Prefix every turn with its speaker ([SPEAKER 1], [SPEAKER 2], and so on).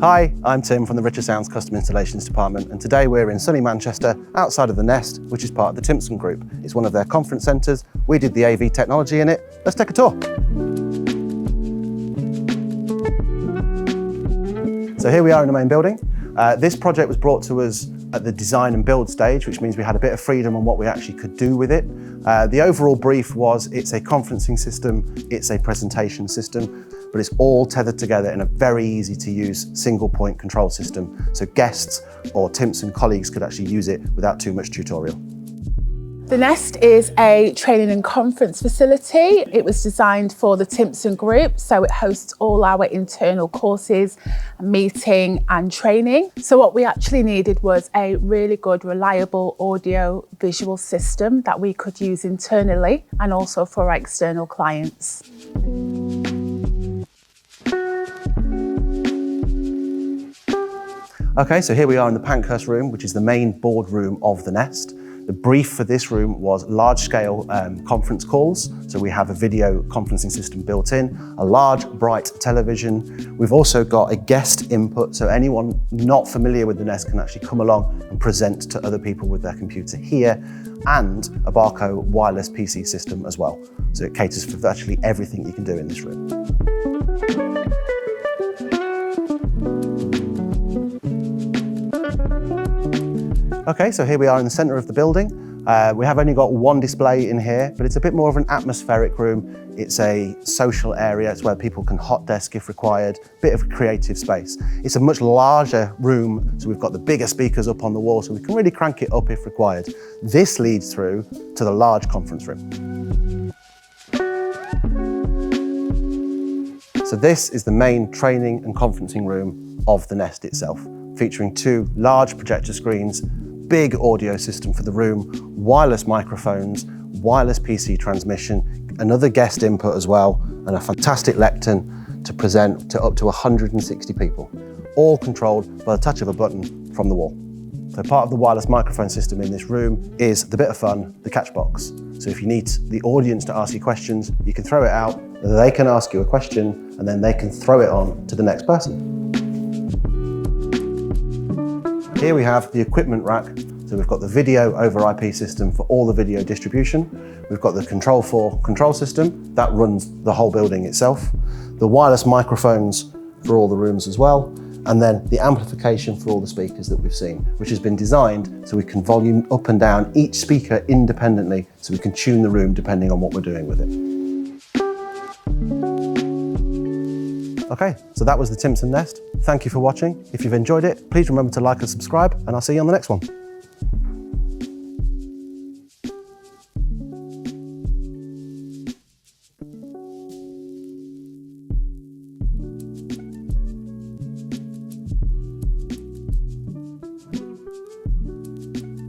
[SPEAKER 1] Hi, I'm Tim from the Richer Sounds Custom Installations Department, and today we're in sunny Manchester, outside of the Nest, which is part of the Timpson Group. It's one of their conference centres. We did the AV technology in it. Let's take a tour. So here we are in the main building. This project was brought to us at the design and build stage, which means we had a bit of freedom on what we actually could do with it. The overall brief was it's a conferencing system, it's a presentation system, but it's all tethered together in a very easy to use single point control system. So guests or Timpson colleagues could actually use it without too much tutorial.
[SPEAKER 2] The Nest is a training and conference facility. It was designed for the Timpson Group, so it hosts all our internal courses, meeting and training. So what we actually needed was a really good, reliable audio visual system that we could use internally and also for our external clients.
[SPEAKER 1] Okay, so here we are in the Pankhurst Room, which is the main boardroom of the Nest. The brief for this room was large-scale conference calls. So we have a video conferencing system built in, a large, bright television. We've also got a guest input, so anyone not familiar with the Nest can actually come along and present to other people with their computer here, and a Barco wireless PC system as well. So it caters for virtually everything you can do in this room. Okay, so here we are in the centre of the building. We have only got one display in here, but it's a bit more of an atmospheric room. It's a social area. It's where people can hot desk if required, bit of a creative space. It's a much larger room, so we've got the bigger speakers up on the wall, so we can really crank it up if required. This leads through to the large conference room. So this is the main training and conferencing room of the Nest itself, featuring two large projector screens, big audio system for the room, wireless microphones, wireless PC transmission, another guest input as well, and a fantastic lectern to present to up to 160 people, all controlled by the touch of a button from the wall. So part of the wireless microphone system in this room is the bit of fun, the catch box. So if you need the audience to ask you questions, you can throw it out, they can ask you a question, and then they can throw it on to the next person. Here we have the equipment rack. So we've got the video over IP system for all the video distribution. We've got the Control 4 control system that runs the whole building itself. The wireless microphones for all the rooms as well. And then the amplification for all the speakers that we've seen, which has been designed so we can volume up and down each speaker independently, so we can tune the room depending on what we're doing with it. Okay, so that was the Timpson Nest. Thank you for watching. If you've enjoyed it, please remember to like and subscribe, and I'll see you on the next one.